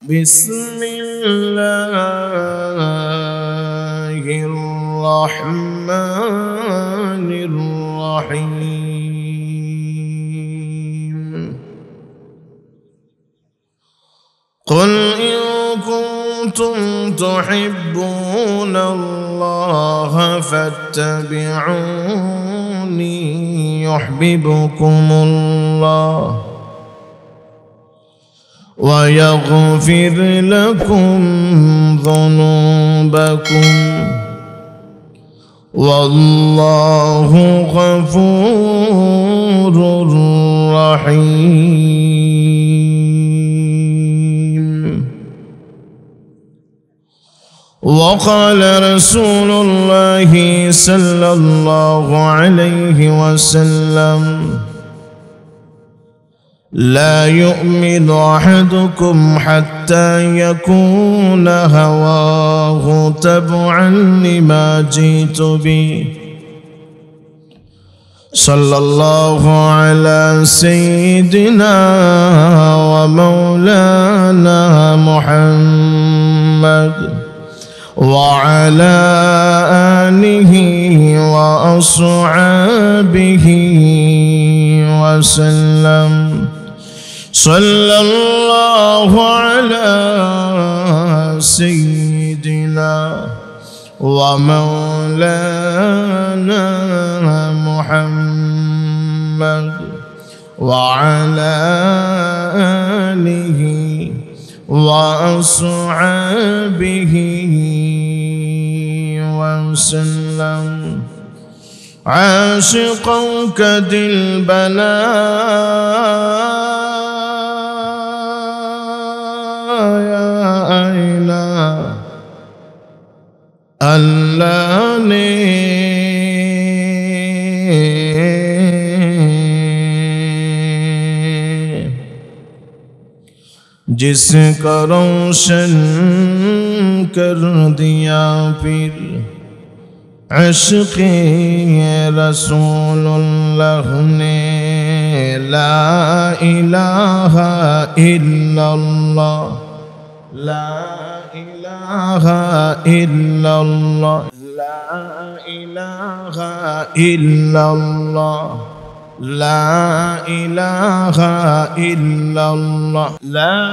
بسم الله الرحمن الرحيم قل إن كنتم تحبون الله فاتبعوني يحببكم الله ويغفر لكم ذنوبكم والله غفور رحيم. وقال رسول الله صلى الله عليه وسلم لا يؤمن أحدكم حتى يكون هواه تبعا لما جئت به صلى الله على سيدنا ومولانا محمد وعلى آله وأصحابه وسلم. صلى الله على سيدنا ومولانا محمد وعلى آله وأصحابه وسلم. عاشقا كد البلايا أين ألاني जिसका रोशन कर दिया फिर इश्क़ रसूलुल्लाह ने ला इलाहा इल्लल्लाह ला इलाहा इल्लल्लाह ला इलाहा इल्लल्लाह ला इलाहा इल्लल्लाह ला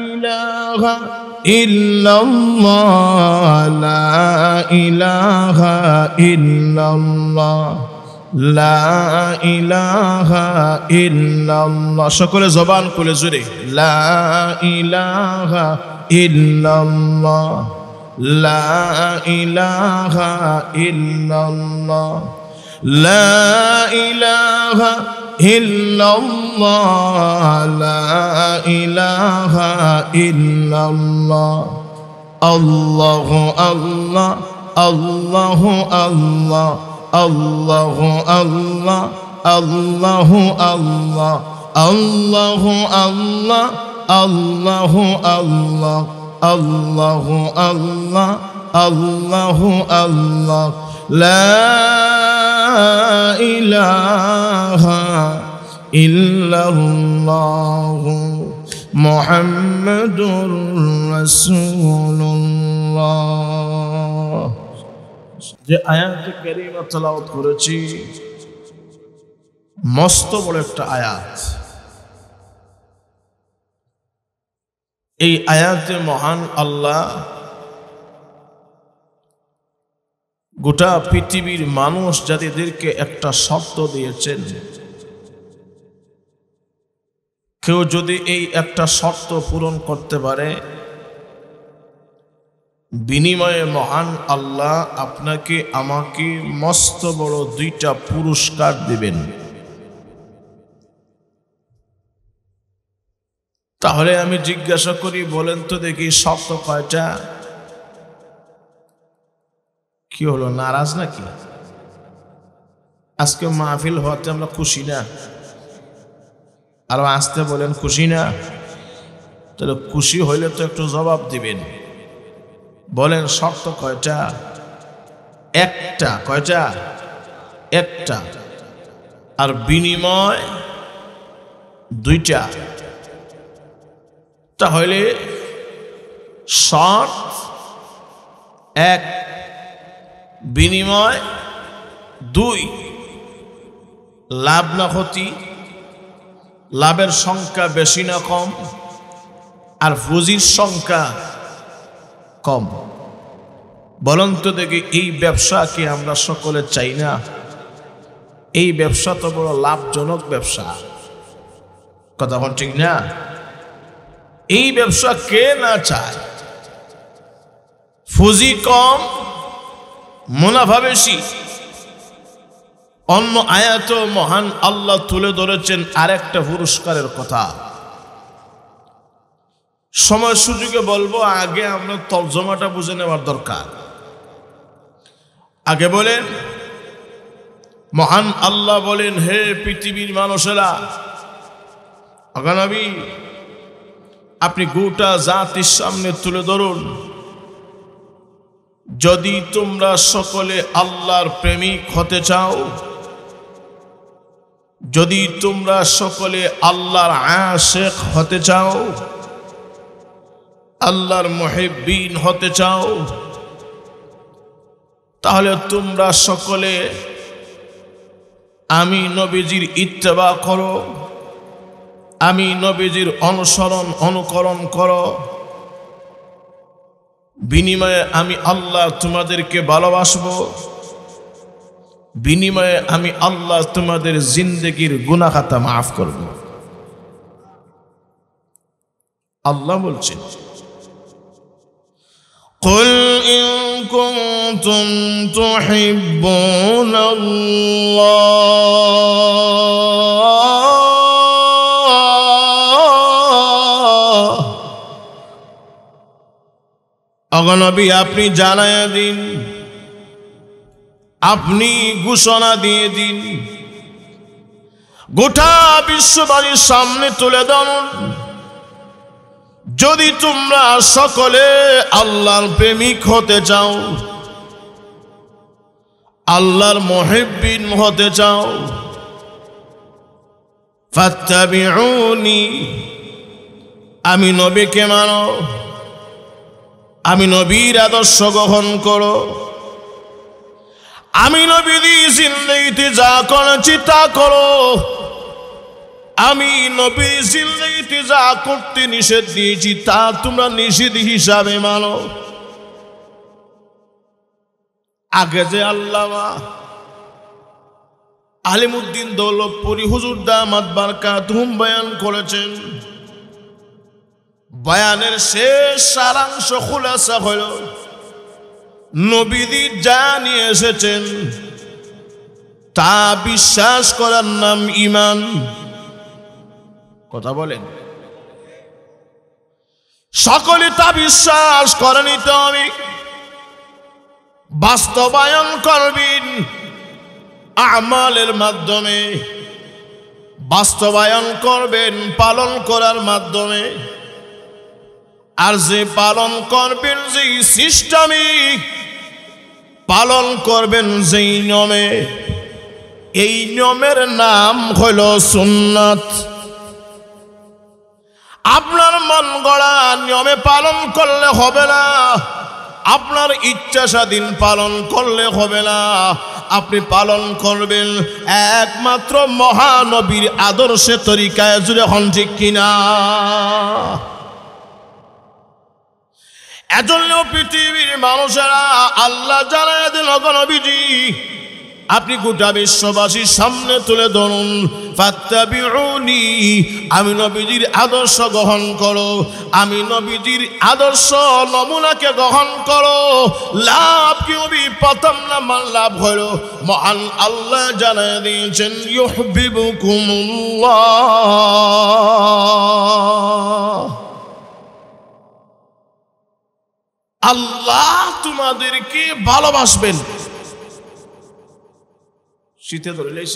इलाहा इल्लल्लाह ला इलाहा इल्लल्लाह ला इलाहा इल्लल्लाह। সকলে জবান খুলে জোরে লা ইলাহা ইল্লাল্লাহ লা ইলাহা ইল্লাল্লাহ লা ইলাহা ইল্লাল্লাহ লা ইলাহা ইল্লাল্লাহ। আল্লাহু আল্লাহ আল্লাহু আল্লাহ আল্লাহু আল্লাহ আল্লাহু আল্লাহ আল্লাহু আল্লাহ আল্লাহু আল্লাহ আল্লাহু আল্লাহ আল্লাহু আল্লাহ লা ইলাহা ইল্লাল্লাহ মুহাম্মাদুর রাসূলুল্লাহ। যে আয়াত কারীমা তেলাওয়াত করেছি মস্ত বড় একটা আয়াত। এই আয়াতে মহান আল্লাহ গোটা পৃথিবীর মানুষ জাতিদেরকে একটা শর্ত দিয়েছেন, কেউ যদি এই একটা শর্ত পূরণ করতে পারে বিনিময়ে মহান আল্লাহ আপনাকে আমাকে মস্ত বড় দুইটা পুরস্কার দিবেন। তাহলে আমি জিজ্ঞাসা করি, বলেন তো দেখি শর্ত কয়টা? কি হলো, নারাজ নাকি? আজকে মাহফিল হওয়াতে আমরা খুশি না? আরো আসতে বলেন খুশি না? তাহলে খুশি হইলে তো একটু জবাব দিবেন। বলেন শর্ত কয়টা? একটা। কয়টা? একটা। আর বিনিময় দুইটা। তাহলে শর্ত এক, বিনিময় দুই, লাভ না ক্ষতি, লাভের সংখ্যা বেশি না কম, আর পুঁজির সংখ্যা কম। বলুন তো দেখি, এই ব্যবসা কি আমরা সকলে চাই না? এই ব্যবসা তো বড় লাভজনক ব্যবসা, কথা বল ঠিক না? এই ব্যবসা কে না চায়? পুঁজি কম, মুনাফা বেশি। অন্য আয়াত মহান আল্লাহ তুলে ধরেছেন আরেকটা পুরস্কারের কথা। সময় সুযোগে বলবো, আগে আমরা তর্জমাটা বুঝে নেওয়ার দরকার। আগে বলেন, মহান আল্লাহ বলেন, হে পৃথিবীর মানুষেরা, আগে নবী আপনি গোটা জাতির সামনে তুলে ধরুন, যদি তোমরা সকলে আল্লাহর প্রেমিক হতে চাও, যদি তোমরা সকলে আল্লাহর আশিক হতে চাও, আল্লাহর মুহিব্বিন হতে চাও, তাহলে তোমরা সকলে আমি নবীজির ইত্তেবা করো, আমি নবীজির অনুকরণ করো। বিনিময়ে আমি আল্লাহ তোমাদেরকে ভালোবাসবো, বিনিময়ে আমি আল্লাহ তোমাদের জিন্দেগির গুনাহ খাতা মাফ করব। আল্লাহ বলছেন, قل إن كنتم تحبون الله। ওগো নবী আপনি জানায়া দিন, আপনি ঘোষণা দিয়ে দিন, গোটা বিশ্ববাসীর সামনে তুলে ধরুন, যদি তোমরা সকলে আল্লাহর প্রেমিক হতে চাও, আল্লাহর মুহিব্বিন হতে চাও, ফাত্তাবিউনি, আমি নবীকে মানো, আমি নবীর আদর্শ গ্রহণ করো, আমি নবীর জিন্দেগিতে যা করেছি তা করো, আমি নবীর জিন্দেগিতে যা করতে নিষেধ দিয়েছি তা তোমরা নিষেধ হিসাবে মানো। আগে যে আল্লামা আলিমউদ্দিন দৌলতপুরি হুজুর দামাত বারকাতুহুম বয়ান করেছেন, বয়ানের শেষ সারাংশ খুলাসা হলো, নবীজি যা নিয়ে এসেছেন তা বিশ্বাস করার নাম ঈমান। কথা বলেন, সকলে তা বিশ্বাস করে নিতে হবে, বাস্তবায়ন করবেন আমালের মাধ্যমে, বাস্তবায়ন করবেন পালন করার মাধ্যমে। আর যে পালন করবেন যেই সিস্টেমে, পালন করবেন যেই নিয়মে, এই নিয়মের নাম হল সুন্নাত। আপনার মন গড়া নিয়মে পালন করলে হবে না, আপনার ইচ্ছা স্বাধীন পালন করলে হবে না, আপনি পালন করবেন একমাত্র মহানবীর আদর্শে তরিকায়, জুড়ে হন ঠিক কিনা? এজন্য পৃথিবীর মানুষেরা আল্লাহ জানায় দিল, নবীজি আপনি গোটা বিশ্ববাসীর সামনে তুলে ধরুন, ফাত্তাবিউনি, আমি নবীজির আদর্শ গ্রহণ করো, আমি নবীজির আদর্শ নমুনাকে গ্রহণ করো। লাভ কি হবে? প্রথম নাম্বার লাভ হলো, মহান আল্লাহ জানায় দিয়েছেন, ইউহিব্বুকুমুল্লাহ, আল্লাহ তোমাদেরকে ভালোবাসবেন। শীতে ধরলেই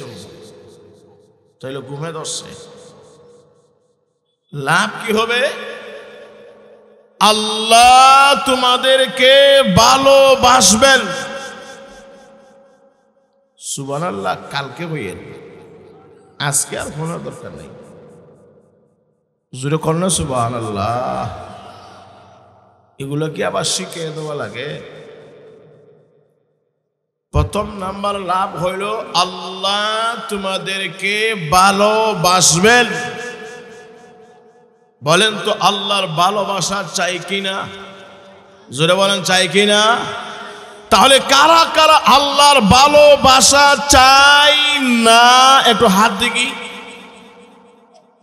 তাইলে ঘুমে ধরছে, লাভ কি হবে? আল্লাহ তোমাদেরকে ভালোবাসবেন। সুবহানাল্লাহ, কালকে হইয়েন, আজকে আর কোনো দরকার নেই। জোরে কর না সুবহানাল্লাহ। এগুলো কি আবার শিখিয়ে দেওয়া লাগে? প্রথম নাম্বার লাভ হইল আল্লাহ তোমাদেরকে ভালোবাসবেন। বলেন তো আল্লাহর ভালোবাসা চাই কিনা? জোরে বলেন চাই কিনা? তাহলে কারা কারা আল্লাহর ভালোবাসা চাই না একটু হাত দেখি।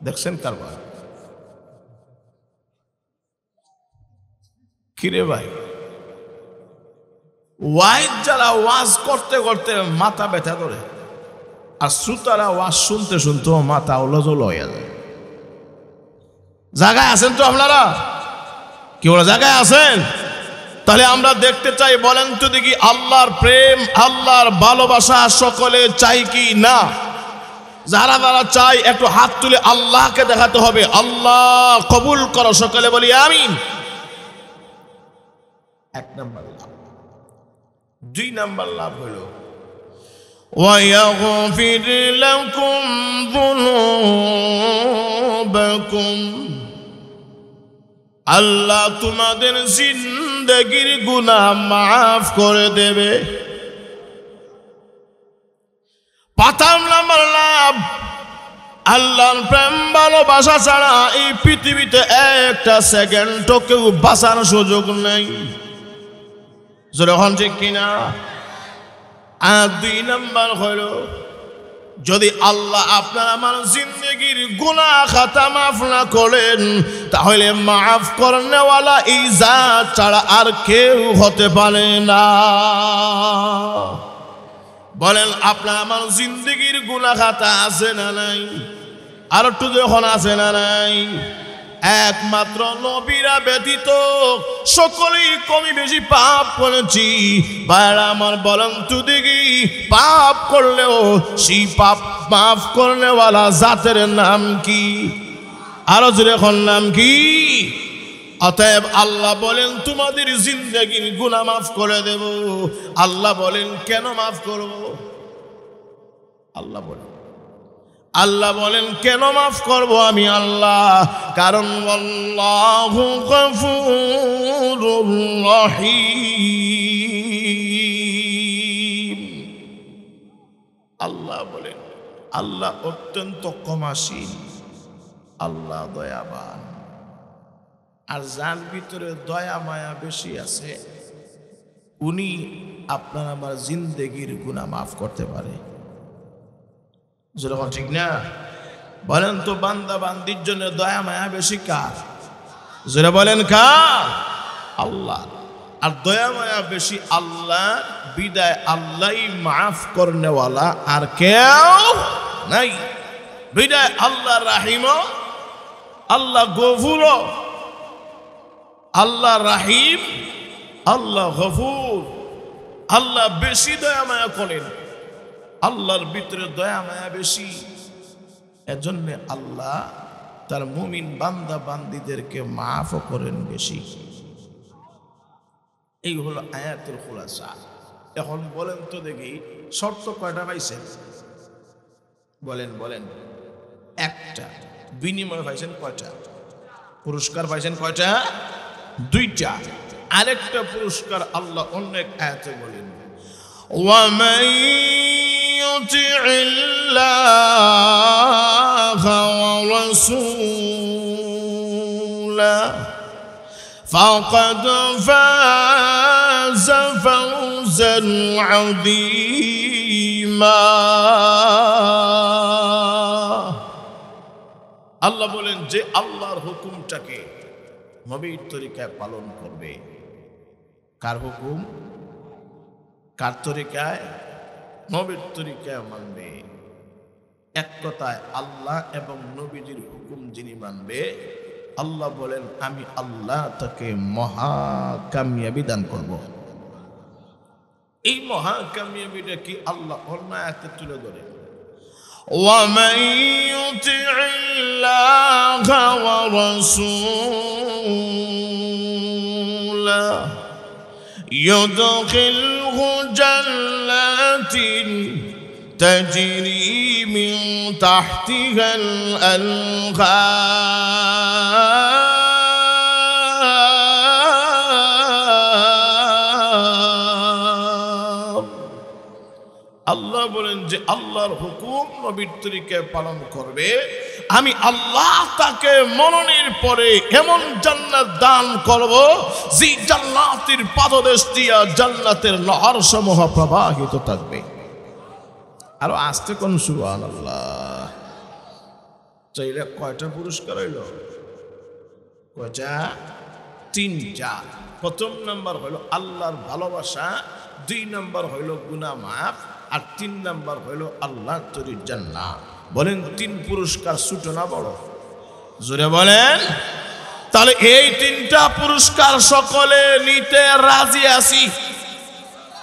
দেখছেন কারবার? কিরে ভাই, ওয়াইজ যারা ওয়াজ করতে করতে মাথা ব্যথা ধরে, আর শ্রোতারা ওয়াজ শুনতে শুনতে মাথা ওলজল হয়ে যায়। জায়গায় আছেন তো আপনারা? কি বলে জায়গায় আছেন? তাহলে আমরা দেখতে চাই, বলেন তো দেখি আল্লাহর প্রেম আল্লাহর ভালোবাসা সকলে চাই কি না? যারা যারা চাই একটু হাত তুলে আল্লাহকে দেখাতে হবে, আল্লাহ কবুল করো, সকলে বলি আমিন। এক নাম্বার লাভ। দুই নাম্বার লাভ হলো ওয়ায়াগফির লাকুম যুনুবাকুম, আল্লাহ তোমাদের জিন্দেগির গুনাহ মাফ করে দেবে। প্রথম নাম্বার লাভ, আল্লাহর প্রেম ভালোবাসা ছাড়া এই পৃথিবীতে একটা সেকেন্ডও কেউ বাঁচার সুযোগ নেই। যখন ঠিক কিনা? আর দুই নাম্বার হইল, যদি আল্লাহ আপনার আমার জিন্দগির গুনাহ খাতা মাফ না করেন, তাহলে মাফ করনেওয়ালা এই জাত ছাড়া আর কেউ হতে পারে না। বলেন আপনার আমার জিন্দগির গুনাহ খাতা আছে না নাই? আর একটু যখন আছে না নাই? একমাত্র নবীরা ব্যতীত সকলেই কমই বেশি পাপ করেছি। ভাইরা আমার, বলেন তো দেখি পাপ করলেও সেই পাপ মাফ করনেওয়ালা জাতের নাম কি? আরো জোরে কোন নাম কি? অতএব আল্লাহ বলেন তোমাদের জিন্দেগির গুনাহ মাফ করে দেব। আল্লাহ বলেন কেন মাফ করব? আল্লাহ বলেন কেন মাফ করব আমি আল্লাহ? কারণ আল্লাহু গফুরুর রহিম। আল্লাহ বলেন আল্লাহ অত্যন্ত ক্ষমাশীল, আল্লাহ দয়াবান। আর যার ভিতরে দয়া মায়া বেশি আছে, উনি আপনার আমার জিন্দেগির গুনাহ মাফ করতে পারে। যেরকম ঠিক না? বলেন তো বান্দা বান্দির জন্য দয়া মায়া বেশি কার? যারা বলেন কার? আল্লাহ। আর দয়া মায়া বেশি আল্লাহ, বিদায় আল্লাহ মাফ করনেওয়ালা আর কেউ নাই। বিদায় আল্লাহ রাহিম, আল্লাহ গফুর, আল্লাহ রাহিম, আল্লাহ গফুর। আল্লাহ বেশি দয়া মায়া করেন, আল্লাহর ভিতরে দয়া মায়া বেশি। এজন্য আল্লাহ তার মুমিন বান্দা বান্দিদেরকে মাফও করেন বেশি। এই হলো আয়াতুল খুলাসা। এখন বলেন তো দেখি শর্ত কয়টা পাইছেন? বলেন। একটা। বিনিময় পাইছেন কয়টা? পুরস্কার পাইছেন কয়টা? দুইটা। আরেকটা পুরস্কার আল্লাহ অনেক আয়াতে বলেন, ওয়ামান يطع الله ورسوله فقد فاز فوزا عظيما। আল্লাহ বলেন যে আল্লাহর হুকুমটাকে নবীর তরিকায় পালন করবে। কার হুকুম? কার তরিকায়? নবীর তরিকায় মানবে। এক কথায় আল্লাহ এবং নবীজির হুকুম যিনি মানবে, আল্লাহ বলেন আমি আল্লাহ তাকে মহা কামিয়াবি দান করব। এই মহা কামিয়াবিটা কি আল্লাহ অন্য আয়াতে তুলে ধরে, وَمَن يُطِعِ اللَّهَ وَرَسُولَهُ يُدْخِلْهُ جَنَّاتٍ تَجْرِي مِن تَحْتِهَا الْأَنْهَارُ আল্লাহ বলেন যে আল্লাহর হুকুম নবীর তরিকায় পালন করবে, আমি আল্লাহ তাকে মরণের পরে এমন জান্নাত দান করব যে জান্নাতের পাদদেশ দিয়া জান্নাতের নহর সমূহ প্রবাহিত থাকবে। আরো আসতে কোন সুবহানাল্লাহ। চাইলে কয়টা পুরস্কার হইল? কয়টা? তিনটা। প্রথম নাম্বার হইল আল্লাহর ভালোবাসা, 2 নাম্বার হইল গুনাহ মাফ, আর 3 নাম্বার হইল আল্লাহর তৈরি জান্নাত। বলেন 3 পুরস্কার ছোট না বড়? জোরে বলেন। তাহলে এই 3টা পুরস্কার সকলে নিতে রাজি আছি?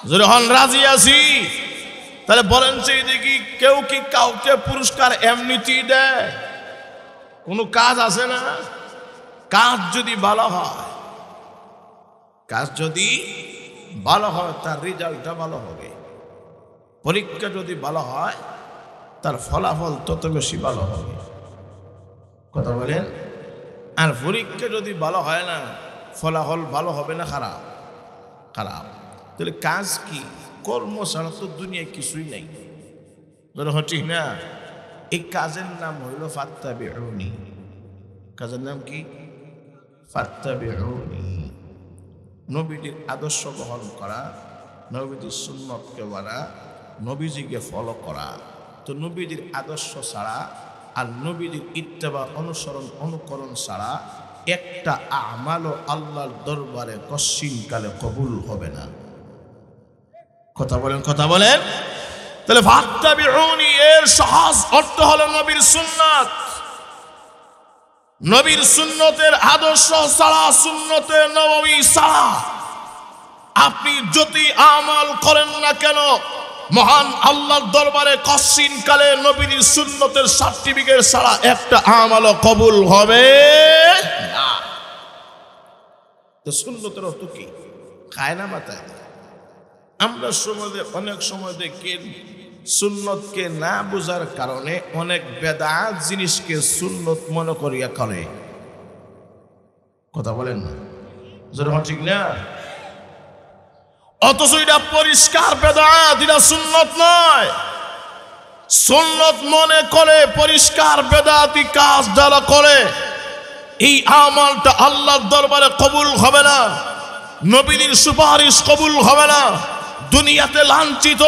জোরে হন রাজি আছি? তাহলে বলেন সেই দেখি, কেউ কি কাউকে পুরস্কার এমনিতেই দেয়? কোনো কাজ আছে না? কাজ যদি ভালো হয়, কাজ যদি ভালো হয় তার রেজাল্টটা ভালো হবে। পরীক্ষা যদি ভালো হয় তার ফলাফল তত বেশি ভালো হবে। কথা বলেন। আর পরীক্ষা যদি ভালো হয় না, ফলাফল ভালো হবে না খারাপ? খারাপ। তাহলে কাজ কি? কর্ম ছাড়া তো দুনিয়ায় কিছুই নাই। ঠিক না? এই কাজের নাম হইল ফাত্তাবিউনি। কাজের নাম কি? ফাত্তাবিউনি। নবীজির আদর্শ গ্রহণ করা, নবীজির সুন্নতকে মানা, নবীজিকে ফলো করা। তো নবীজির আদর্শ ছাড়া আর নবীজির ইত্তেবা অনুসরণ অনুকরণ ছাড়া একটা আমালও আল্লাহর দরবারে কশিনকালে কবুল হবে না। কথা বলেন, কথা বলেন। তাহলে ফাত্তাবিউনি এর সহজ অর্থ হলো নবীর সুন্নাত। নবীর সুন্নতের আদর্শ ছাড়া, সুন্নতের নববী ছাড়া আপনি যতই আমল করেন না কেন, মহান আল্লাহর দরবারে কশিন কালে নবীর সুন্নতের সার্টিফিকেট ছাড়া একটা আমলও কবুল হবে না। তো সুন্নতের অর্থ কি? খায় না মাথায়। আমরা অনেক সময় দেখি সুন্নতকে না বোঝার কারণে অনেক বেদাত জিনিসকে সুন্নত মনে করিয়া করে। কথা বলেন না? যেরকম ঠিক না? অথচ এটা পরিষ্কার বেদাত, এটা সুন্নত নয়। সুন্নত মনে করে পরিষ্কার বেদাতি কাজ যারা করে, এই আমলটা আল্লাহর দরবারে কবুল হবে না, নবীর সুপারিশ কবুল হবে না, দুনিয়াতে লাঞ্ছিত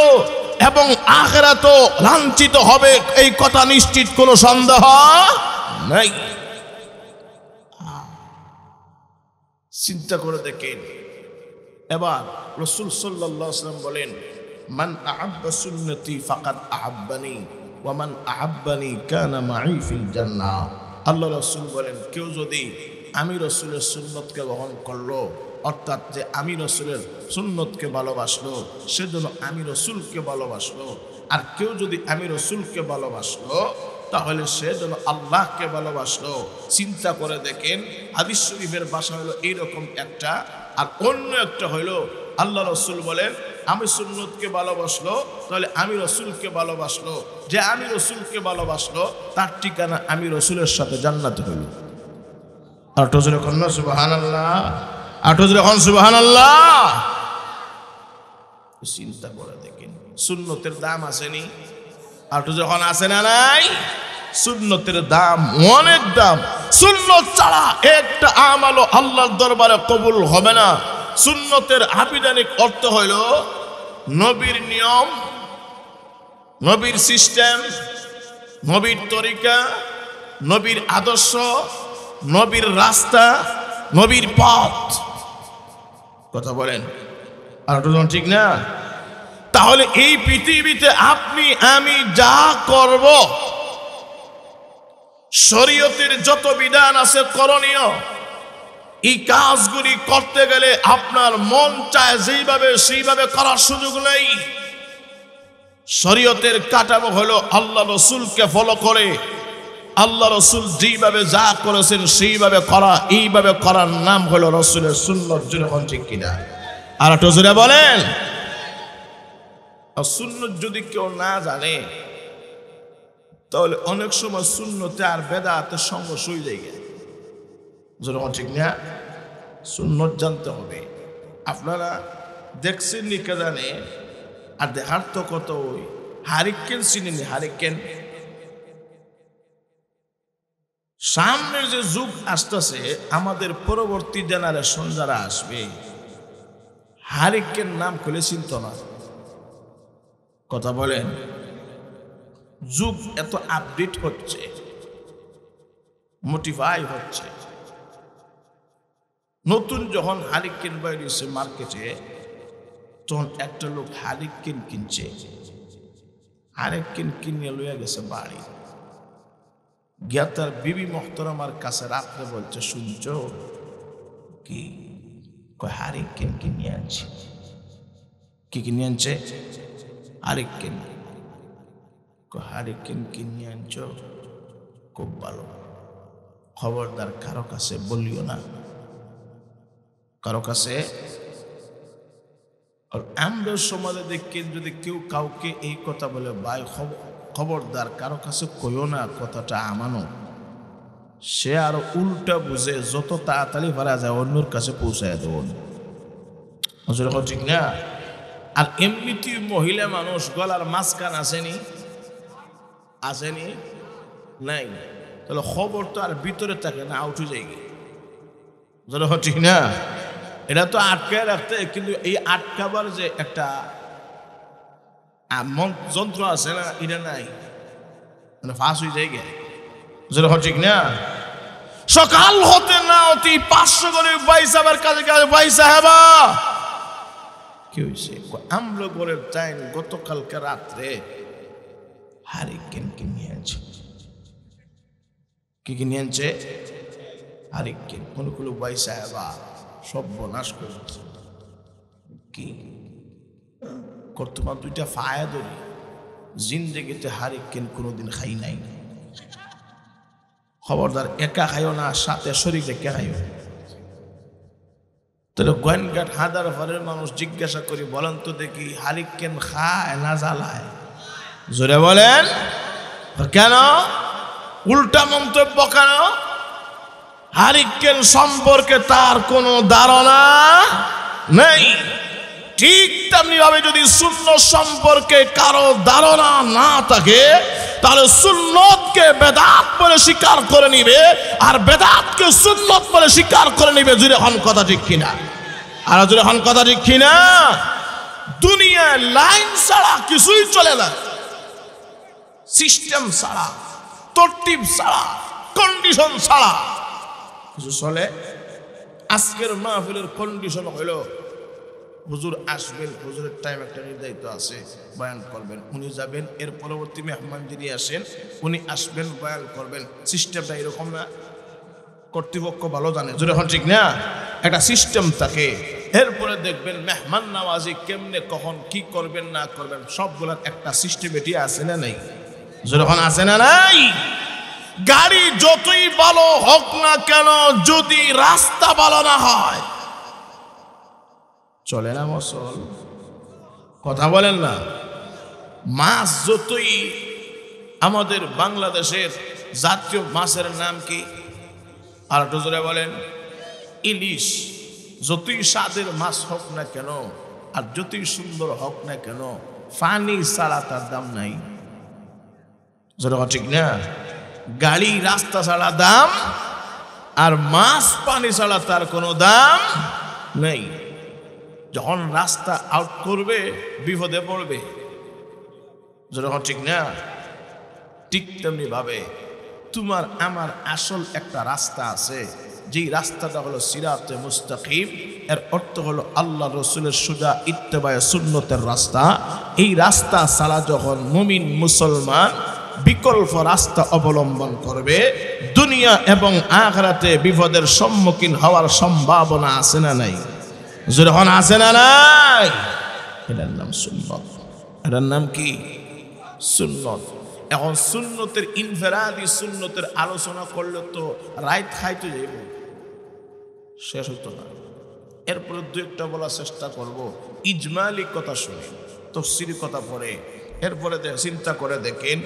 এবং আখিরাতেও লাঞ্ছিত হবে, এই কথা নিশ্চিত কোনো সন্দেহ নাই। চিন্তা করে দেখেন। এবার রাসূল সাল্লাল্লাহু আলাইহি ওয়াসাল্লাম বলেন, মান আহাব্বা সুন্নতি ফাকাদ আহাব্বানি ওয়া মান আহাব্বানি কানা মাই ফিল জান্নাহ। আল্লাহ রাসূল বলেন, কেউ যদি আমি রাসূলের সুন্নতকে গ্রহণ করলো, অর্থাৎ যে আমি রাসূলের সুন্নতকে ভালোবাসলো, সেজন্য আমি রাসূলকে ভালোবাসলো। আর কেউ যদি আমি রাসূলকে ভালোবাসলো, তাহলে সে যেন আল্লাহকে ভালোবাসলো। চিন্তা করে দেখেন, হাদিস শরীফের ভাষা হলো এইরকম একটা, আর অন্য একটা হইলো আল্লাহ রাসূল বলেন আমি সুন্নতকে ভালোবাসলো, তাহলে আমি রাসূলকে ভালোবাসলো। যে আমি রাসূলকে ভালোবাসলো তার ঠিকানা আমি রাসূলের সাথে জান্নাতে হইল। আর তো জোরে কন্যা সুবহানাল্লাহ, আর তো জোরে কন সুবহানাল্লাহ। চিন্তা করে দেখেন, সুন্নতের দাম আসেনি? আর তো যখন আসে না নাই, সুন্নতের দাম অনেক দাম। সুন্নত ছাড়া একটা আমলও আল্লাহর দরবারে কবুল হবে না। সুন্নতের আবিধানিক অর্থ হইল নবীর নিয়ম, নবীর সিস্টেম, নবীর তরিকা, নবীর আদর্শ, নবীর রাস্তা, নবীর পথ। কথা বলেন, আর ঠিক না? তাহলে এই পৃথিবীতে আপনি আমি যা করব, শরীয়তের যত বিধান আছে করণীয়, এই কাজগুলি করতে গেলে আপনার মন চায় যেইভাবে সেইভাবে করার সুযোগ নেই। শরীয়তের কাঠামো হলো আল্লাহ রাসূলকে ফলো করে, আল্লাহ রাসূল যেইভাবে যা করেছেন সেইভাবে করা। এইভাবে করার নাম হলো রাসূলের সুন্নাত। যখন ঠিক কিনা? আর একটু জোরে বলেন। আর সুন্নত যদি কেউ না জানে, তাহলে অনেক সময় সুন্নতে আর বেদাতের সঙ্গ সই যায়। যখন ঠিক না? সুন্নত জানতে হবে। আপনারা দেখছেন নি কে জানে, আর দেখার তো কত ওই হারিকেন চিনেনি হারিকেন সামনের যে যুগ আসতেছে আমাদের পরবর্তী জেনারেশন যারা আসবে হারিকেন নাম খুলে চিনত না কথা বলেন যুগ এত আপডেট হচ্ছে মোটিফাই হচ্ছে নতুন যখন হারিকেন বাইরেছে মার্কেটে তখন একটা লোক হারিকেন কিনছে হারিকেন কিনে লইয়া গেছে বাড়ি গিয়া তার বিবি মোহতরমার কাছে রাত্রে বলছে শুনছ কি হারিকেন কিনে আনছি কি কিনে আনছে হারিকেন হারিকেন কিনে আনছ খুব ভালো খবরদার কারো কাছে বলিও না কারো কাছে আর আমরা সমাজে দেখি যদি কেউ কাউকে এই কথা বলে ভাই খবরদার কারো কাছে কইও না কথাটা আমানো সে আরো উল্টা বুঝে যত তাড়াতাড়ি পারা যায় অন্যর কাছে পৌঁছায় দেব ঠিক না আর এমনিতে মহিলা মানুষ গলার মাঝখান আসেনি আসেনি নাই তাহলে খবর তো আর ভিতরে থাকে না আউট হয়ে যায় ঠিক না এটা তো আটকায় রাখতে কিন্তু এই আটকাবার যে একটা যন্ত্র আছে না এটা নাই মানে ফাঁস হয়ে যায় গে ঠিক না সকাল হতে না অতি 500 করে ভাই সাহেবের কাছে ভাই সাহেবা কি হয়েছে আমরা বলে চাই গতকালকে রাত্রে হারিকেন কিনে আনছে কি কিনে আনছে হারিকেন কোন কোন ভাই সাহেবা সর্বনাশ করেছে কি তোমার দুইটা ফায়া ধরি জিন্দেগিতে হারিকেন কোনোদিন খাই নাই খবরদার একা খাইও না সাথে শরীর রেখে খাইও তাহলে গোয়েনঘাট হাজার ঘরের মানুষ জিজ্ঞাসা করি বলেন তো দেখি হারিকেন খায় না জ্বালায় জোরে বলেন কেন উল্টা মন্তব্য কেন হারিকেন সম্পর্কে তার কোনো ধারণা নেই ঠিক তেমনি ভাবে যদি সুন্নত সম্পর্কে কারো ধারণা না থাকে তাহলে সুন্নতকে বেদাত বলে স্বীকার করে নিবে আর বেদাতকে সুন্নত বলে স্বীকার করে নিবে জুড়ে হন কথা ঠিক কিনা আর জুড়ে হন কথা ঠিক কিনা দুনিয়ায় লাইন ছাড়া কিছুই চলে না সিস্টেম ছাড়া তরতিব ছাড়া কন্ডিশন ছাড়া কিছু চলে আজকের মাহফিলের কন্ডিশন হলো হুজুর আসবেন হুজুরের টাইম একটা নির্ধারিত আছে বয়ান করবেন উনি যাবেন এর পরবর্তী মেহমান যিনি আসেন উনি আসবেন বয়ান করবেন সিস্টেমটা এরকম না কর্তৃপক্ষ ভালো জানে যখন ঠিক না একটা সিস্টেম থাকে এরপরে দেখবেন মেহমান নওয়াজি কেমনে কখন কি করবেন না করবেন সবগুলোর একটা সিস্টেমেটি আছে না নাই যখন আছে না নাই গাড়ি যতই ভালো হোক না কেন যদি রাস্তা ভালো না হয় চলে না মসল কথা বলেন না মাছ যতই আমাদের বাংলাদেশের জাতীয় মাছের নাম কি আর একটু জোরে বলেন ইলিশ যতই স্বাদের মাছ হোক না কেন আর যতই সুন্দর হোক না কেন পানি ছাড়া তার দাম নাই ঠিক না গাড়ি রাস্তা ছাড়া দাম আর মাছ পানি ছাড়া তার কোনো দাম নেই যখন রাস্তা আউট করবে বিপদে পড়বে যখন ঠিক না ঠিক তেমনি ভাবে তোমার আমার আসল একটা রাস্তা আছে যেই রাস্তাটা হলো সিরাতে মুস্তাকিম এর অর্থ হলো আল্লাহ রসুলের সুজা ইত্তেবায়ে সুন্নতের রাস্তা এই রাস্তা ছাড়া যখন মুমিন মুসলমান বিকল্প রাস্তা অবলম্বন করবে দুনিয়া এবং আখিরাতে বিপদের সম্মুখীন হওয়ার সম্ভাবনা আছে না নাই যখন আছে না নাই এটার নাম সুন্নত এটার নাম কি সুন্নত এখন সুন্নতের ইনফেরাদি সুন্নতের আলোচনা করলে তো রাইত খাইতে যাইব শেষ হতো না এরপরে দু একটা বলার চেষ্টা করব ইজমালি কথা শুনে তফসিরি কথা পড়ে এরপরে চিন্তা করে দেখেন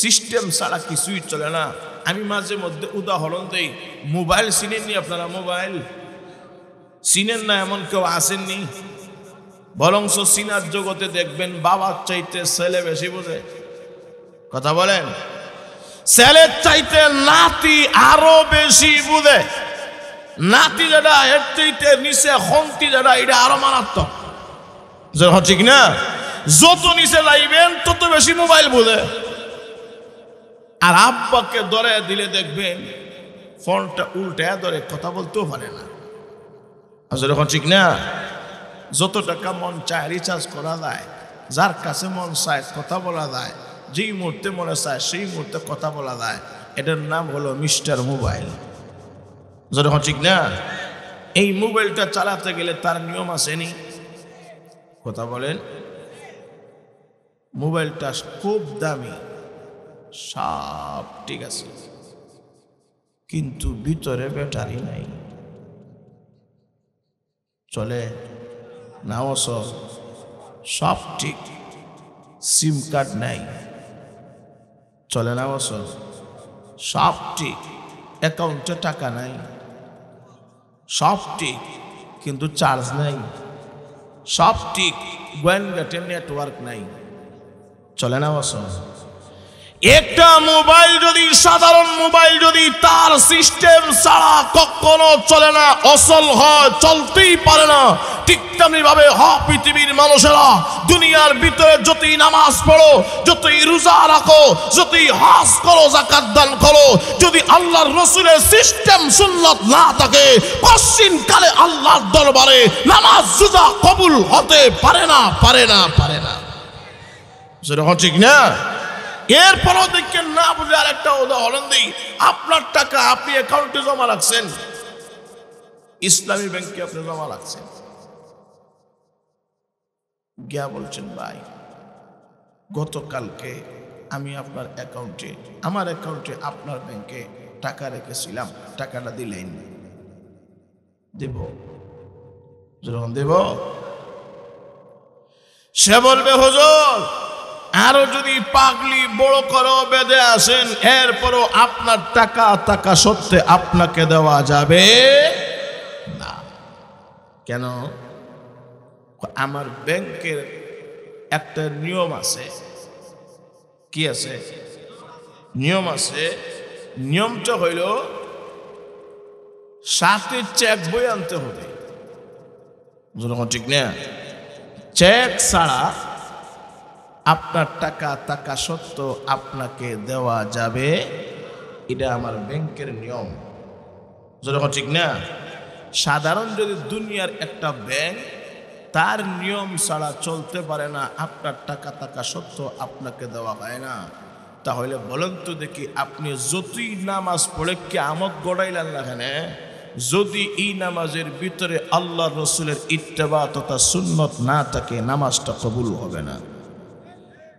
সিস্টেম ছাড়া কিছুই চলে না আমি মাঝে মধ্যে উদাহরণ দেই মোবাইল চিনেননি আপনারা মোবাইল চিনেন না এমন কেউ আসেননি বরংস সিনার জগতে দেখবেন বাবার চাইতে ছেলে বেশি বোঝে। কথা বলেন, ছেলের চাইতে নাতি আরো বেশি বুঝে। নাতি যেটা এর চাইতে নিচে, হন্তি যেটা এটা আরো মারাত্মক। ঠিক না? যত নিচে যাইবেন তত বেশি মোবাইল বোঝে। আর আব্বাকে ধরে দিলে দেখবেন ফোনটা উল্টে ধরে, কথা বলতেও পারে না। যখন ঠিক না, যত টাকা মন চায় রিচার্জ করা যায়, যার কাছে মন চায় কথা বলা যায়, যেই মুহূর্তে মনে চায় সেই মুহূর্তে কথা বলা যায়। এটার নাম হলো মিস্টার মোবাইল। যখন ঠিক না, এই মোবাইলটা চালাতে গেলে তার নিয়ম আসেনি। কথা বলেন, মোবাইলটা খুব দামি, সব ঠিক আছে, কিন্তু ভিতরে ব্যাটারি নাই, চলে না, সব ঠিক, সিম কার্ড নাই, চলে না, সব ঠিক, অ্যাকাউন্টে টাকা নাই, সব ঠিক, কিন্তু চার্জ নাই, সব ঠিক, গোয়েন্দাটে নেটওয়ার্ক নাই, চলে না। একটা মোবাইল যদি, সাধারণ মোবাইল যদি তার সিস্টেম ছাড়া কখনো চলে না, অসল হয়, চলতেই পারে না। ঠিক তেমনি ভাবে পৃথিবীর মানুষেরা দুনিয়ার ভিতরে যতই নামাজ পড়ো, যতই রোজা রাখো, যতই হজ করো, যাকাত দান করো, যদি আল্লাহর রাসূলের সিস্টেম সুন্নাত না থাকে, পশ্চিম কালে আল্লাহর দরবারে নামাজ রোজা কবুল হতে পারে না, পারে না, পারে না। সেটা ঠিক না? এরপরও দেখেন না বুঝে আরেকটা উদাহরণ দিই। আপনার টাকা আপনি অ্যাকাউন্টে জমা রাখছেন, ইসলামী ব্যাংকে আপনি জমা রাখছেন, গিয়া বলছেন ভাই গতকালকে আমি আপনার অ্যাকাউন্টে, আমার অ্যাকাউন্টে আপনার ব্যাংকে টাকা রেখেছিলাম, টাকাটা দিলেন, দেব? যখন দেব, সে বলবে হুজুর আরো যদি পাগলি বড় করো বেঁধে আসেন, এরপরও আপনার টাকা টাকা সত্ত্বে আপনাকে দেওয়া যাবে না। কেন? আমার ব্যাংকের একটা নিয়ম আছে। কি আছে? নিয়ম আছে। নিয়মটা হইল সাথে চেক বই আনতে হবে। ঠিক না? চেক ছাড়া আপনার টাকা টাকা সত্ত্বেও আপনাকে দেওয়া যাবে, এটা আমার ব্যাংকের নিয়ম। যখন ঠিক না, সাধারণ যদি দুনিয়ার একটা ব্যাংক তার নিয়ম ছাড়া চলতে পারে না, আপনার টাকা টাকা সত্ত্বেও আপনাকে দেওয়া হয় না, তাহলে বলেন তো দেখি আপনি যতই নামাজ পড়ে কিয়ামত গড়াইলেন না কেন, যদি এই নামাজের ভিতরে আল্লাহর রাসূলের ইত্তেবা তথা সুন্নত না থাকে, নামাজটা কবুল হবে না।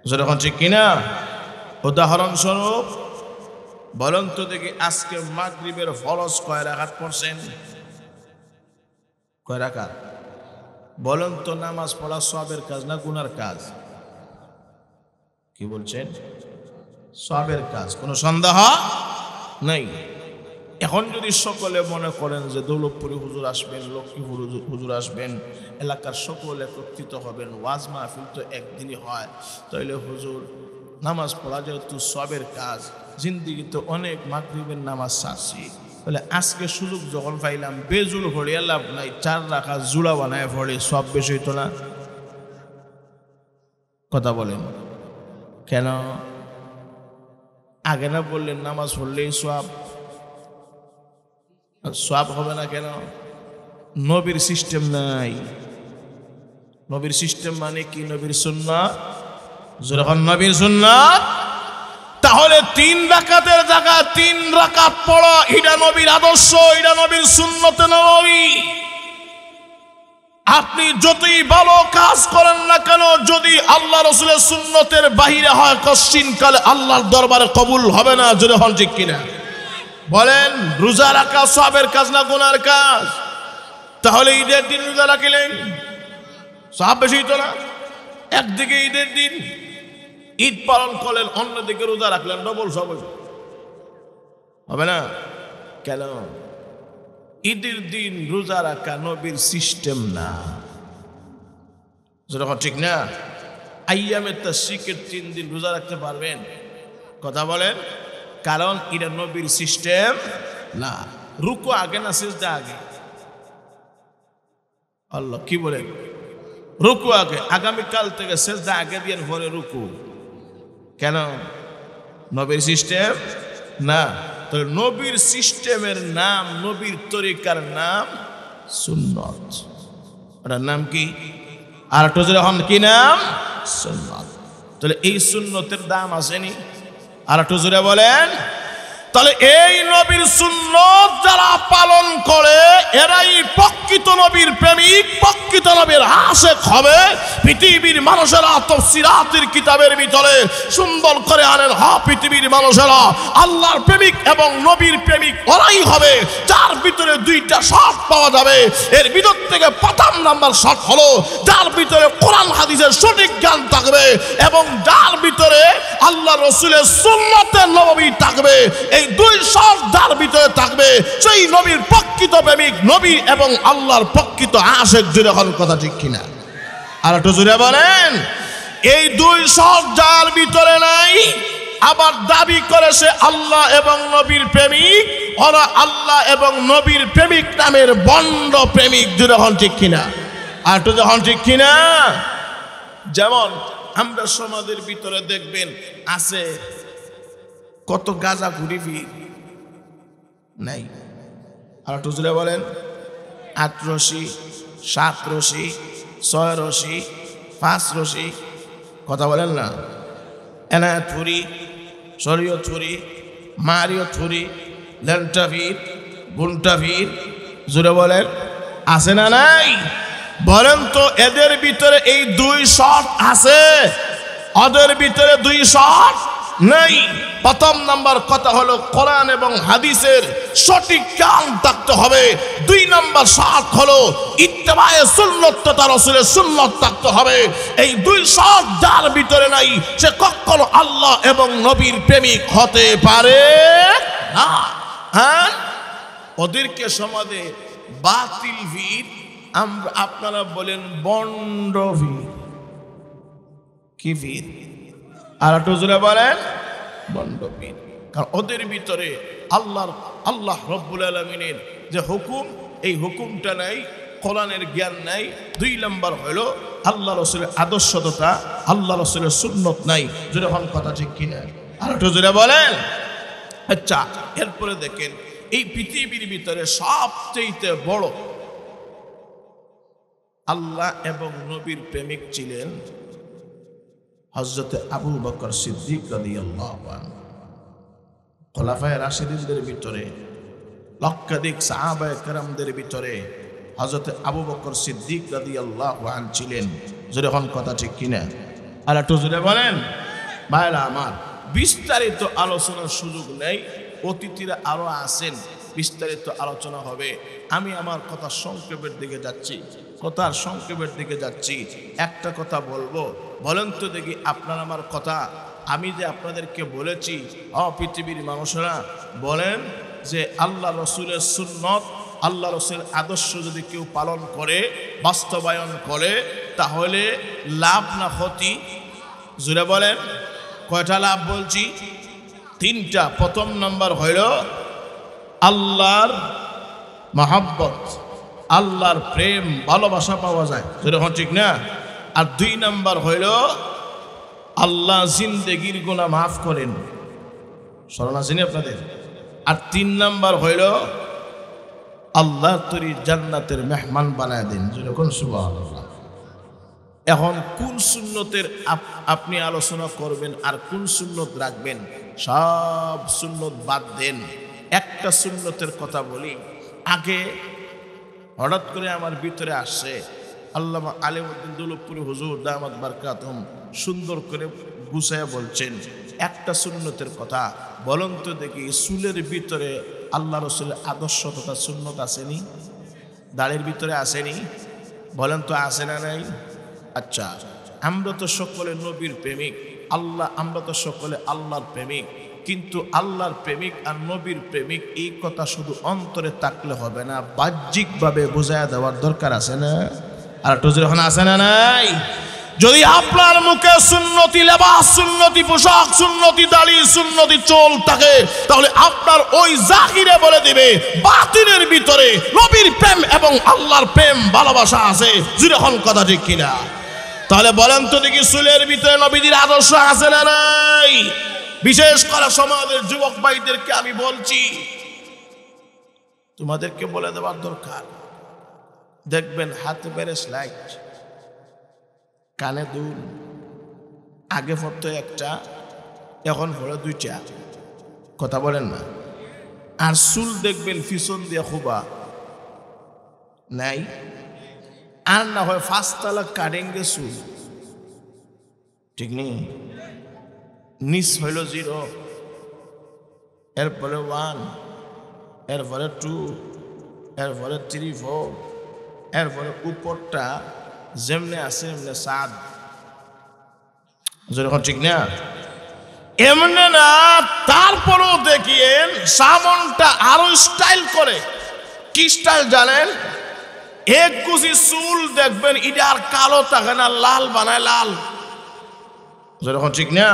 যখন ঠিক কিনা? উদাহরণস্বরূপ বলেন তো দেখি আজকে মাগরিবের ফরজ কয় রাকাত পড়ছেন? কয় রাকাত? বলেন তো নামাজ পড়া সওয়াবের কাজ না গুনার কাজ? কি বলছেন? সওয়াবের কাজ, কোনো সন্দেহ নেই। এখন যদি সকলে মনে করেন যে দৌলতপুরি হুজুর আসবেন, লক্ষ্মীপুর হুজুর আসবেন, এলাকার সকলে একত্রিত হবেন, ওয়াজ মাহফিল তো একদিনই হয়, তাইলে হুজুর নামাজ পড়া যেহেতু সবের কাজ, জিন্দিগি তো অনেক মাগরিবের নামাজ ছাড়ছি, তাহলে আজকে সুযোগ যখন পাইলাম বেজুল ভরিয়া লাভ নাই, 4 রাকাত জুড়া বানায় ভরে সব বেশি হইতো না? কথা বলেন কেন? আগে না বললেন নামাজ পড়লেই সওয়াব? সওয়াব হবে না কেন? নবীর সিস্টেম নাই। নবীর সিস্টেম মানে কি? নবীর সুন্নাত। যখন নবীর সুন্নাত, তাহলে 3 রাকাতের জায়গায় 3 রাকাত পড়া, এটা নবীর আদর্শ, এটা নবীর সুন্নতে নববী। আপনি যতই ভালো কাজ করেন না কেন, যদি আল্লাহ রাসূলের সুন্নতের বাহিরে হয়, কশ্চিন কালে আল্লাহর দরবারে কবুল হবে না। যদি হন ঠিক কিনা বলেন? রোজা রাখা সওয়াবের কাজ না গুনার কাজ? তাহলে ঈদের দিন রোজা রাখলেন, সওয়াব বেশি হইতো না? একদিকে ঈদের দিন ঈদ পালন করলেন, অন্যদিকে রোজা রাখলেন, ডবল সওয়াব হবে না? কেন? ঈদের দিন রোজা রাখা নবীর সিস্টেম না। যেরকম ঠিক না? আইয়ামে তাশরিকের 3 দিন রোজা রাখতে পারবেন? কথা বলেন। কারণ এটা নবীর সিস্টেম না। রুকু আগে না সিজদা আগে? আল্লাহ কি বলেন? রুকু আগে। আগামীকাল থেকে সিজদা আগে দিয়ে পরে রুকু। কেন? নবীর সিস্টেম না। তাহলে নবীর সিস্টেমের নাম, নবীর তরিকার নাম সুন্নত। ওটার নাম কি? আর একটু যখন কি নাম? সুন্নত। তাহলে এই সুন্নতের দাম আসেনি? আর একটু জোরে বলেন। তাহলে এই নবীর সুন্নত যারা পালন করে এরাই প্রকৃত নবীর প্রেমিক, প্রকৃত নবীর আশিক হবে। পৃথিবীর মানুষেরা তাফসীরাতের কিতাবের ভিতরে সুন্দর করে আনেন, পৃথিবীর মানুষেরা আল্লাহর প্রেমিক এবং নবীর প্রেমিক ওরাই হবে যার ভিতরে 2টা শর্ত পাওয়া যাবে। এর ভিতর থেকে প্রথম নাম্বার শর্ত হলো যার ভিতরে কোরআন হাদিসের সঠিক জ্ঞান থাকবে এবং যার ভিতরে আল্লাহ রাসূলের সুন্নতে নববী থাকবে। এই 2 শর্ত যার ভিতরে থাকবে সেই নবীর প্রকৃত প্রেমিক, নবী এবং আল্লাহর প্রকৃত আশিক। জোরে হল কথা ঠিক কিনা? আর একটু জোরে বলেন। এই 2 শর্ত যার ভিতরে নাই, আবার দাবি করে সে আল্লাহ এবং নবীর প্রেমিক, ওরা আল্লাহ এবং নবীর প্রেমিক নামের বন্ড প্রেমিক। জোরে হল ঠিক কিনা? আর একটু যখন ঠিক কিনা? যেমন আমরা সমাজের ভিতরে দেখবেন আছে কত গাঁজা ঘুরি ভিড় নাই? আর একটু জোরে বলেন। 8 রশি, 7 রশি, 6 রশি, 5 রশি, কথা বলেন না? এনায়েত থুরি, শরীয়ত থুরি, মারিয়ত থুরি, লেন্টা ভিড়, বুনটা ভিড়। জোরে বলেন। আছে না নাই? বলেন তো এদের ভিতরে এই 2 শর্ত আছে? ওদের ভিতরে 2 শর্ত নাই। প্রথম নাম্বার কথা হলো কোরআন এবং হাদিসের সঠিক জ্ঞান থাকতে হবে। 2 নাম্বার শর্ত হলো ইত্তেবায়ে সুন্নাত তথা রাসূলের সুন্নাত থাকতে হবে। এই 2 শর্ত যার ভিতরে নাই সে কখনো আল্লাহ এবং নবীর প্রেমিক হতে পারে না। হ্যাঁ, ওদেরকে সমাজে বাতিল ভিড়, আপনারা বলেন বন্ড ভিড়। কি ভিড়? আর একটু জোরে বলেন। বন্ড ভিড়। কারণ ওদের ভিতরে আল্লাহ রব্বুল আলামিনের যে হুকুম, এই হুকুমটা নাই, কোরআনের জ্ঞান নাই। 2 নাম্বার হলো আল্লাহ রাসূলের আদর্শতা, আল্লাহ রাসূলের সুন্নত নাই। জোরে হন কথা ঠিক কিনা? আর একটু জোরে বলেন। আচ্ছা, এরপরে দেখেন এই পৃথিবীর ভিতরে সবচেয়ে বড় আল্লাহ এবং নবীর প্রেমিক ছিলেন হযরত আবু বকর সিদ্দিক রাদিয়াল্লাহু আনহু। খোলাফায়ে রাশিদিনদের ভিতরে, লক্ষাধিক সাহাবায়ে কেরামদের ভিতরে হযরত আবু বকর সিদ্দিক রাদিয়াল্লাহু আনহু ছিলেন। জোরে হন কথা ঠিক কিনা? আর একটু জোরে বলেন। ভাইরা আমার, বিস্তারিত আলোচনার সুযোগ নেই, অতিথিরা আরো আছেন, বিস্তারিত আলোচনা হবে। আমি আমার কথা সংক্ষেপের দিকে যাচ্ছি, কথার সংক্ষেপের দিকে যাচ্ছি। একটা কথা বলবো, বলেন তো দেখি আপনার আমার কথা আমি যে আপনাদেরকে বলেছি, পৃথিবীর মানুষেরা বলেন যে আল্লাহ রসুলের সুন্নত, আল্লাহ রসুলের আদর্শ যদি কেউ পালন করে, বাস্তবায়ন করে, তাহলে লাভ না ক্ষতি? জুড়ে বলেন। কয়টা লাভ বলছি? 3টা। প্রথম নাম্বার হইল আল্লাহর মহব্বত, আল্লাহর প্রেম ভালোবাসা পাওয়া যায়, যেরকম ঠিক না? আর 2 নাম্বার হইল আল্লাহ জিন্দেগির গুনাহ মাফ করেন, স্মরণ আসেনি আপনাদের? আর 3 নাম্বার হইল আল্লাহ তরি জান্নাতের মেহমান বানায় দেন, যেরকম সুবহানাল্লাহ। এখন কোন সুন্নতের আপনি আলোচনা করবেন আর কোন সুন্নত রাখবেন? সব সুন্নত বাদ দেন, একটা সুন্নতের কথা বলি। আগে হঠাৎ করে আমার ভিতরে আসছে, আল্লামা আলিমউদ্দিন দৌলতপুরি হুজুর দামাত বারকাতুহুম সুন্দর করে গুছায়া বলছেন একটা সুন্নতের কথা। বলুন তো দেখি, চুলের ভিতরে আল্লাহ রসুলের আদর্শ তথা সুন্নত আসেনি? দাড়ির ভিতরে আসেনি? বলেন তো আসে না নাই? আচ্ছা, আমরা তো সকলে নবীর প্রেমিক, আমরা তো সকলে আল্লাহর প্রেমিক, কিন্তু আল্লাহর প্রেমিক আর নবীর প্রেমিক এই কথা শুধু অন্তরে থাকলে হবে না, বাহ্যিকভাবে বোঝায় দেওয়ার দরকার আছে না? আর একটু যখন আসে না নাই, যদি আপনার মুখে সুন্নতি লেবাস, সুন্নতি পোশাক, সুন্নতি দাড়ি, সুন্নতি চুল থাকে, তাহলে আপনার ওই জাহিরে বলে দিবে বাতিনের ভিতরে নবীর প্রেম এবং আল্লাহর প্রেম ভালোবাসা আছে। যখন কথা ঠিক কিনা? তাহলে বলেন তো দেখি, চুলের ভিতরে নবীদের আদর্শ আছে না নাই? বিশেষ করে সমাজের যুবক ভাইদেরকে আমি বলছি, তোমাদেরকে বলে দেওয়ার দরকার। দেখবেন হাতে বেরেস লাইট, কানে দুল, আগে পড়তো একটা, এখন পড়ে দুইটা। কথা বলেন না? আর চুল দেখবেন পিছন দিয়ে খুবা নাই, আর না হয় 5 তালা কারেঙ্গে চুল, ঠিক নেই? নিচ হইল 0, এরপরে 1, এরপরে 2, এরপরে 3, 4, এরপরে উপরটা যেমনে আছে এমনি সাদ। যেরকম ঠিক না? এমনি না, তারপরেও দেখিয়েন সামনটা আরো স্টাইল করে। কি স্টাইল জানেন? এক কুচি চুল দেখবেন এটা আর কালো থাকে না, লাল বানায়, লাল। যেরকম ঠিক না?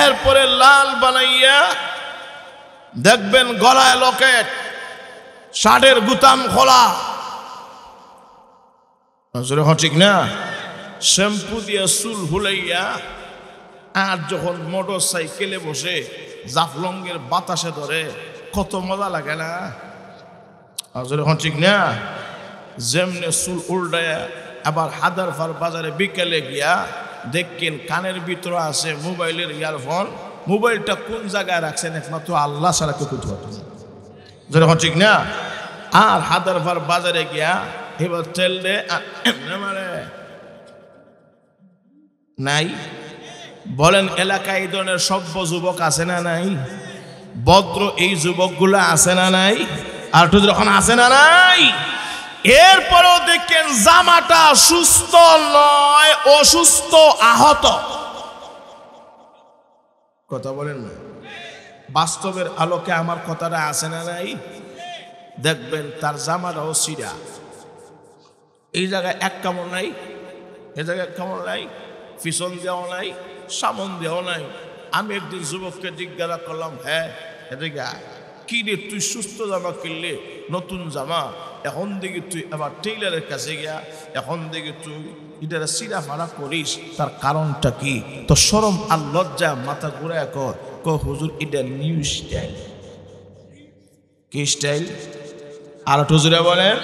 এরপরে লাল বানাইয়া দেখবেন গলায় লকেট, শার্টের গুতাম খোলা। যেরকম ঠিক না? শ্যাম্পু দিয়ে চুল হুলাইয়া, আর যখন মোটর সাইকেলে বসে জাফলঙ্গের বাতাসে ধরে কত মজা লাগে না? যেরকম ঠিক না? যেমনে চুল উল্টায়া আবার হাদারফার বাজারে বিকেলে গিয়া দেখেন কানের ভিতরে আছে মোবাইলের ইয়ারফোন, মোবাইলটা কোন জায়গায় রাখছেন একমাত্র আল্লাহ ছাড়া কেউ করতে পারত না। যেরকম ঠিক না? আর হাদারফার বাজারে গিয়া এবার তেল দে মানে নাই। বলেন এলাকায় এই ধরনের সভ্য যুবক আছে না নাই? ভদ্র এই যুবকগুলো আছে না নাই? আর তো যখন আছে না নাই, এরপরেও দেখেন জামাটা সুস্থ নয়, অসুস্থ, আহত। কথা বলেন না? বাস্তবের আলোকে আমার কথাটা আছে না নাই? দেখবেন তার জামাটাও ছিঁড়া, এই জায়গায় এক কামড় নাই, এ জায়গায় এক কামড় নাই, পিছন দেওয়া নাই, সামন দেওয়া নাই। আমি একদিন যুবককে জিজ্ঞাসা করলাম, হ্যাঁ এদিকে কি রে, তুই সুস্থ জামা কিনলে, নতুন জামা, এখন দেখি তুই আবার টেইলারের কাছে গিয়া এখন দেখি তুই এটা সিরা ফাড়া করিস, তার কারণটা কি? তো শরম আর লজ্জা মাথা ঘুরায় ক হুজুর এটা নিউ স্টাইল। কি স্টাইল? আর হুজুরে বলেন,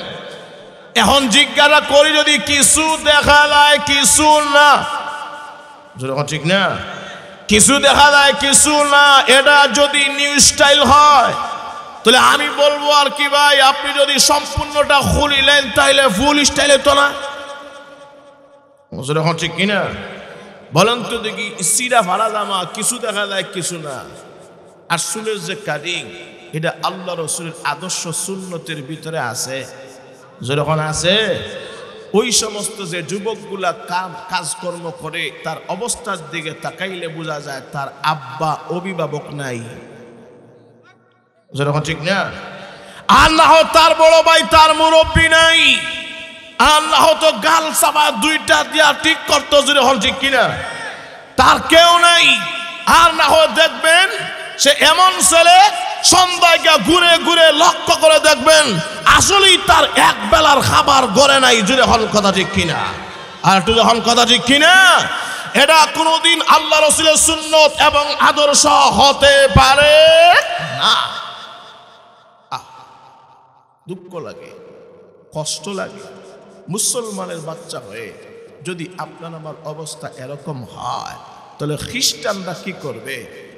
এখন জিজ্ঞাসা করি যদি কিছু দেখা যায় কিছু না, ঠিক না? কিছু দেখা যায় কিছু না, এটা যদি নিউ স্টাইল হয় তাহলে আমি বলবো আর কি ভাই, আপনি যদি সম্পূর্ণটা খুলিলেন তাইলে ফুল স্টাইলে তো না। এখন ঠিক কিনা বলেন তো দেখি? সিরা ভাড়া জামা, কিছু দেখা যায় কিছু না। আর চুলের যে কাটিং, এটা আল্লাহ রসুলের আদর্শ সুন্নতের ভিতরে আছে। যখন আছে, ওই সমস্ত যে যুবকগুলা কাজকর্ম করে তার অবস্থার দিকে তাকাইলে বোঝা যায় তার আব্বা অভিভাবক নাই। যেরকম ঠিক না? আর না হোক তার বড় ভাই, তার মুরব্বী নাই, আর না হতো গাল চাপা দুইটা দিয়া ঠিক করতো। যেরকম ঠিক কিনা? তার কেউ নাই। আর না হোক দেখবেন সে এমন ছেলে, সন্ধ্যায় ঘুরে ঘুরে লক্ষ্য করে দেখবেন আসলেই তার এক বেলার খাবার গড়ে নাই। জুড়ে হল কথা ঠিক কিনা? আর একটু যখন কথা ঠিক কিনা? এটা কোনোদিন আল্লাহ রসুলের সুন্নত এবং আদর্শ হতে পারে না। দুঃখ লাগে, কষ্ট লাগে, মুসলমানের বাচ্চা হয়ে যদি আপনার আমার অবস্থা এরকম হয়, তাহলে খ্রিস্টানরা কি করবে?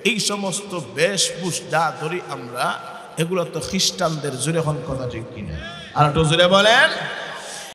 এই সমস্ত বেশভূষা ধরি আমরা, এগুলো তো খ্রিস্টানদের। জোরে হন কথা ঠিক কিনা? আর একটু জোরে বলেন।